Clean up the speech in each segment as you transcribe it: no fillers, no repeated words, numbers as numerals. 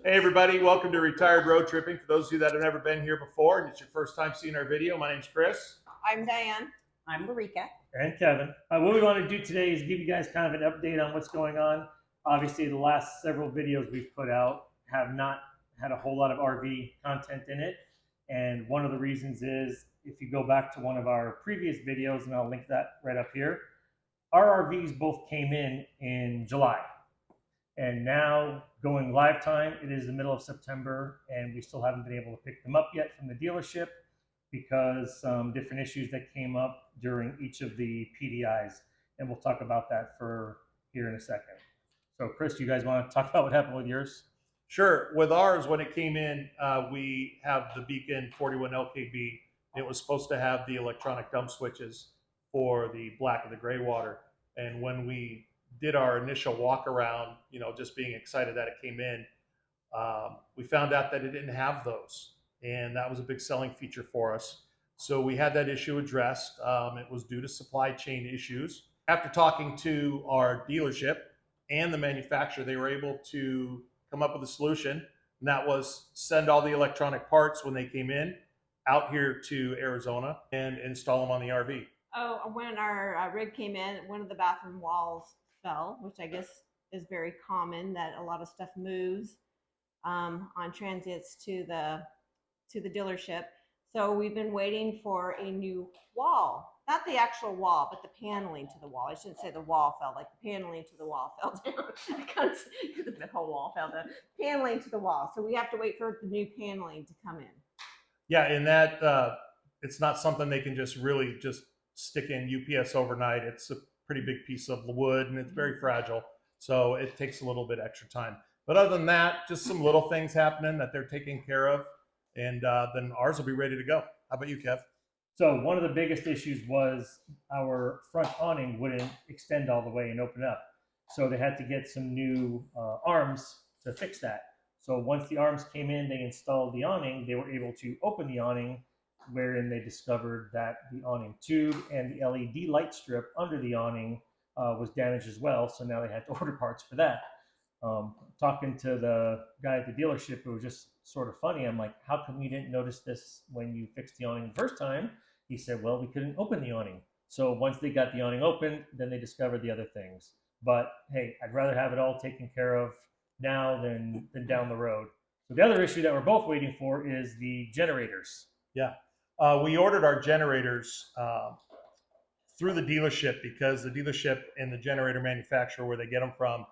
Hey everybody, welcome to Retired Road Tripping. For those of you that have never been here before and it's your first time seeing our video, my name's Chris. I'm Diane. I'm Marika. And Kevin. What we want to do today is give you guys kind of an update on what's going on. Obviously, the last several videos we've put out have not had a whole lot of RV content in it. And one of the reasons is, if you go back to one of our previous videos, and I'll link that right up here, our RVs both came in July. And now, going live time, it is the middle of September, and we still haven't been able to pick them up yet from the dealership because some different issues that came up during each of the PDIs. And we'll talk about that for here in a second. So Chris, you guys want to talk about what happened with yours? Sure. With ours, when it came in, we have the Beacon 41 LKB. It was supposed to have the electronic dump switches for the black and the gray water. And when we did our initial walk around, just being excited that it came in, we found out that it didn't have those. And that was a big selling feature for us. So we had that issue addressed. It was due to supply chain issues. After talking to our dealership and the manufacturer, they were able to come up with a solution, and that was send all the electronic parts when they came in out here to Arizona and install them on the RV. Oh, when our rig came in, one of the bathroom walls fell, which I guess is very common, that a lot of stuff moves on transits to the dealership. So we've been waiting for a new wall, not the actual wall, but the paneling to the wall. I shouldn't say the wall fell, like the paneling to the wall fell down. The whole wall fell down. Paneling to the wall. So we have to wait for the new paneling to come in. Yeah, and that it's not something they can just really just stick in UPS overnight. It's a pretty big piece of wood and it's very fragile. So it takes a little bit extra time. But other than that, just some little things happening that they're taking care of. And then ours will be ready to go. How about you, Kev? So one of the biggest issues was our front awning wouldn't extend all the way and open up. So they had to get some new arms to fix that. So once the arms came in, they installed the awning, they were able to open the awning, wherein they discovered that the awning tube and the LED light strip under the awning was damaged as well. So now they had to order parts for that. Talking to the guy at the dealership, it was just sort of funny. I'm like, how come you didn't notice this when you fixed the awning the first time? He said, well, we couldn't open the awning. So once they got the awning open, then they discovered the other things. But hey, I'd rather have it all taken care of now than down the road. So the other issue that we're both waiting for is the generators. Yeah. We ordered our generators through the dealership because the dealership and the generator manufacturer, where they get them from,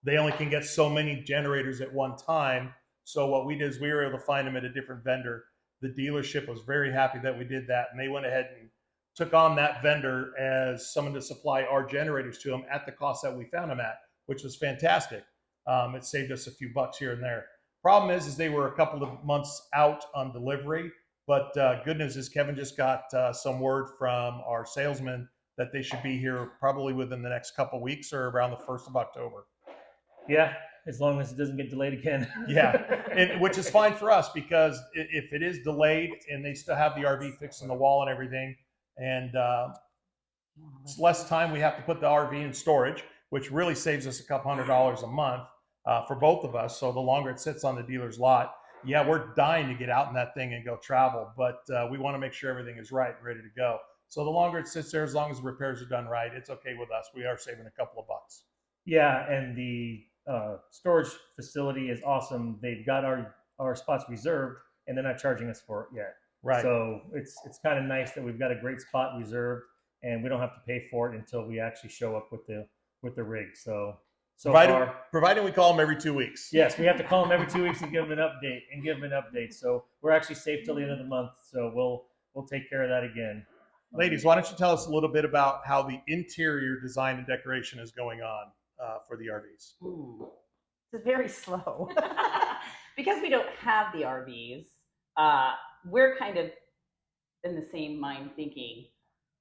they only can get so many generators at one time. So what we did is we were able to find them at a different vendor. The dealership was very happy that we did that, and they went ahead and took on that vendor as someone to supply our generators to them at the cost that we found them at, which was fantastic. It saved us a few bucks here and there. Problem is they were a couple of months out on delivery, but good news is Kevin just got some word from our salesman that they should be here probably within the next couple of weeks or around the 1st of October. Yeah, as long as it doesn't get delayed again. Yeah, which is fine for us because if it is delayed and they still have the RV fixed in the wall and everything, and it's less time we have to put the RV in storage, which really saves us a couple $100 a month for both of us. So the longer it sits on the dealer's lot, yeah, we're dying to get out in that thing and go travel, but we want to make sure everything is right and ready to go. So the longer it sits there, as long as the repairs are done right, it's okay with us. We are saving a couple of bucks. Yeah, and the storage facility is awesome. They've got our spots reserved, and they're not charging us for it yet. Right. So it's kind of nice that we've got a great spot reserved, and we don't have to pay for it until we actually show up with the rig. So providing we call them every 2 weeks. Yes, we have to call them every 2 weeks and give them an update. So we're actually safe till the end of the month. So we'll take care of that again. Ladies, why don't you tell us a little bit about how the interior design and decoration is going on for the RVs? Ooh, it's very slow. Because we don't have the RVs, we're kind of in the same mind thinking,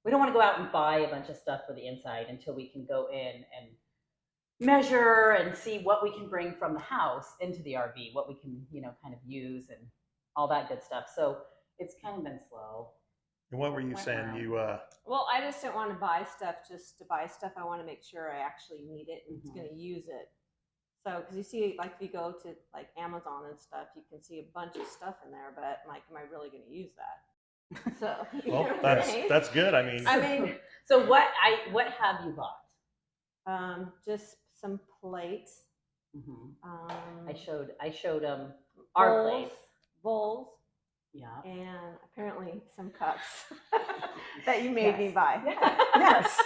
we don't want to go out and buy a bunch of stuff for the inside until we can go in and measure and see what we can bring from the house into the RV, what we can, kind of use and all that good stuff. So it's kind of been slow. And what were you saying? You Well, I just don't want to buy stuff just to buy stuff. I want to make sure I actually need it and it's going to use it. So, because you see, like, if you go to like Amazon and stuff, you can see a bunch of stuff in there, but I'm like, am I really going to use that? So, you know Well, what I'm saying? that's good. I mean, So what have you bought? Just some plates. I showed our bowls, place. bowls, Yeah. and apparently some cups that you made me buy. Yes,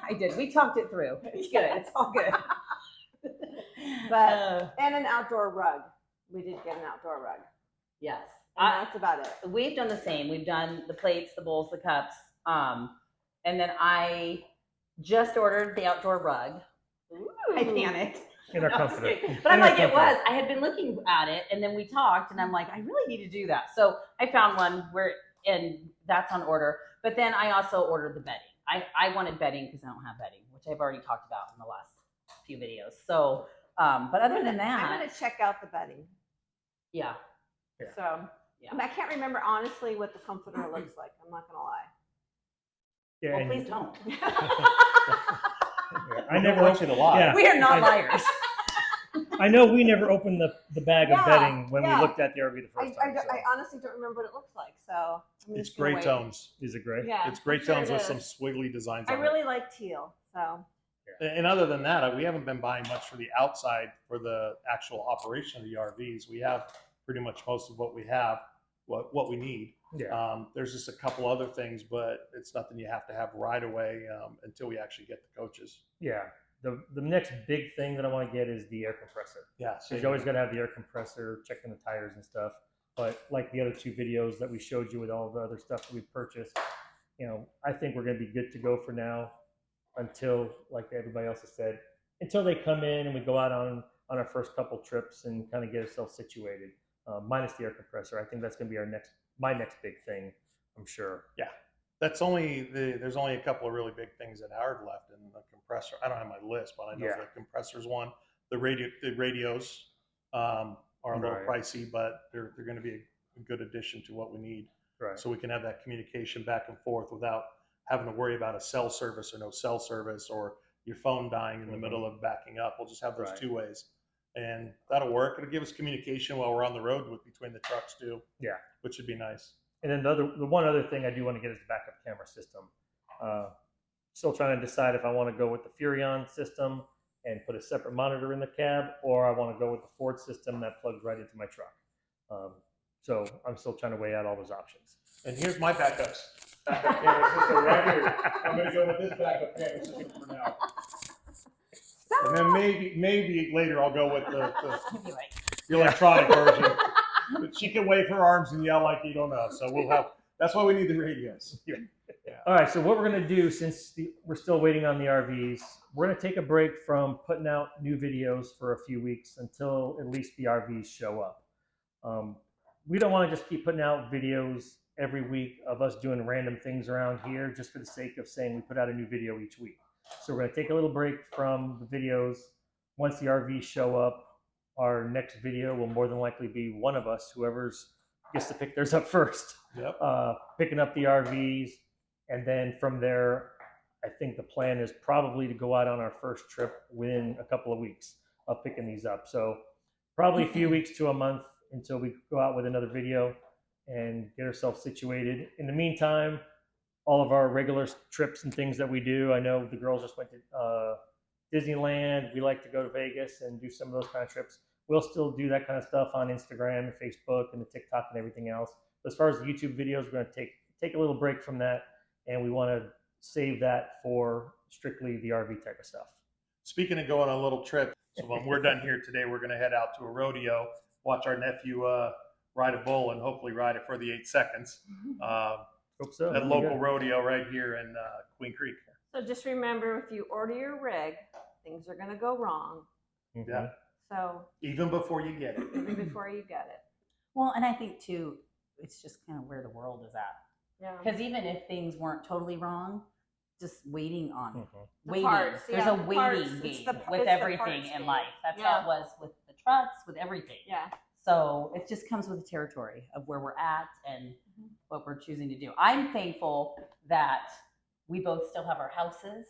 I did. We talked it through. It's good. It's all good. But and an outdoor rug. We did get an outdoor rug. Yes. And that's about it. We've done the same. We've done the plates, the bowls, the cups. And then I just ordered the outdoor rug. Ooh. I panicked. In our No, I'm comfort. just kidding. But I'm like, it was. I had been looking at it, and then we talked, and I'm like, I really need to do that. So I found one and that's on order. But then I also ordered the bedding. I wanted bedding because I don't have bedding, which I've already talked about in the last few videos. So, but other than that, I'm gonna check out the bedding. yeah. So Yeah. I can't remember honestly what the comforter looks like. I'm not gonna lie. Yeah, Well, and please don't. I never want you to lie. Yeah, We are not liars. I know we never opened the bag of Yeah, bedding when yeah. we looked at the RV the first time. So. I honestly don't remember what it looks like. So I'm it's just gonna gray wait. tones. Is it gray? Yeah, It's gray I'm sure tones it with is. some swiggly designs I on really like teal. So And other than that, we haven't been buying much for the outside for the actual operation of the RVs. We have pretty much most of what we have, what we need. Yeah. There's just a couple other things, but it's nothing you have to have right away until we actually get the coaches. Yeah. The next big thing that I want to get is the air compressor. Yeah. So you always got to have the air compressor, checking the tires and stuff. But like the other two videos that we showed you with all the other stuff that we purchased, I think we're going to be good to go for now until, like everybody else has said, until they come in and we go out on our first couple trips and kind of get ourselves situated. Minus the air compressor, I think that's going to be my next big thing. I'm sure. Yeah. There's only a couple of really big things that Howard left in the compressor. I don't have my list, but I know the compressor's one. The radios are a little pricey, but they're going to be a good addition to what we need. Right. So we can have that communication back and forth without having to worry about a cell service or no cell service or your phone dying in the middle of backing up. We'll just have those two ways. And that'll work. It'll give us communication while we're on the road between the trucks too. Yeah. Which would be nice. And then the one other thing I do want to get is the backup camera system. Still trying to decide if I want to go with the Furrion system and put a separate monitor in the cab, or I want to go with the Ford system that plugs right into my truck. So I'm still trying to weigh out all those options. And here's my backups. Backup camera system right here. I'm going to go with this backup camera system for now. And then maybe later I'll go with the electronic version. But she can wave her arms and yell like you don't know. So we'll have. That's why we need the radios. Yeah. All right. So what we're going to do, since we're still waiting on the RVs, we're going to take a break from putting out new videos for a few weeks until at least the RVs show up. We don't want to just keep putting out videos every week of us doing random things around here just for the sake of saying we put out a new video each week. So we're going to take a little break from the videos. Once the RVs show up, our next video will more than likely be one of us, whoever's gets to pick theirs up first, picking up the RVs. And then from there, I think the plan is probably to go out on our first trip within a couple of weeks of picking these up. So probably a few weeks to a month until we go out with another video and get ourselves situated. In the meantime, all of our regular trips and things that we do, I know the girls just went to Disneyland. We like to go to Vegas and do some of those kind of trips. We'll still do that kind of stuff on Instagram and Facebook and the TikTok and everything else. But as far as the YouTube videos, we're going to take a little break from that, and we want to save that for strictly the RV type of stuff. Speaking of going on a little trip, so when we're done here today, we're going to head out to a rodeo, watch our nephew ride a bull, and hopefully ride it for the 8 seconds. Hope so. At local rodeo right here in Queen Creek. So just remember, if you order your rig, things are going to go wrong. Mm-hmm. Yeah. So even before you get it. even before you get it. Well, and I think too, it's just kind of where the world is at. Yeah. Because even if things weren't totally wrong, just waiting on The parts, There's yeah, a the waiting parts. game It's the with parts everything in game. life. That's Yeah. how it was with the trucks, with everything. Yeah. So it just comes with the territory of where we're at and what we're choosing to do. I'm thankful that we both still have our houses.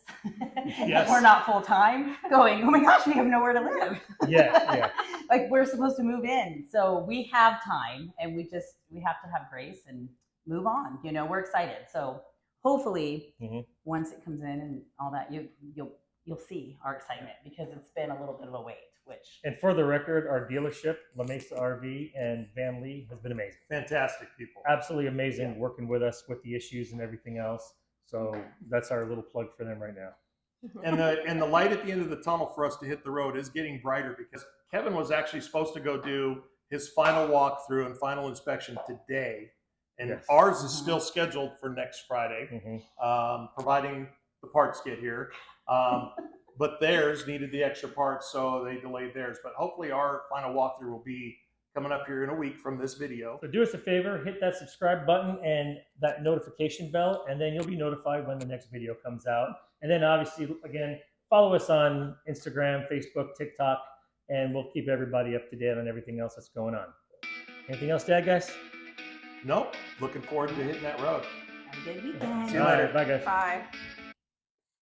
Yes. We're not full time going, oh my gosh, we have nowhere to live. Yeah. Like we're supposed to move in. So we have time and we have to have grace and move on. You know, we're excited. So hopefully once it comes in and all that, you'll see our excitement because it's been a little bit of a wait, which. And for the record, our dealership, La Mesa RV and Vanleigh, has been amazing. Fantastic people. Absolutely amazing working with us with the issues and everything else. So that's our little plug for them right now. And the light at the end of the tunnel for us to hit the road is getting brighter because Kevin was actually supposed to go do his final walkthrough and final inspection today. And Yes. ours is still scheduled for next Friday, providing the parts get here. But theirs needed the extra parts, so they delayed theirs. But hopefully our final walkthrough will be coming up here in a week from this video. So do us a favor, hit that subscribe button and that notification bell, and then you'll be notified when the next video comes out. And then obviously, again, follow us on Instagram, Facebook, TikTok, and we'll keep everybody up to date on everything else that's going on. Anything else to add, guys? Nope. Looking forward to hitting that road. Have a good weekend. See you later. Bye, guys. Bye.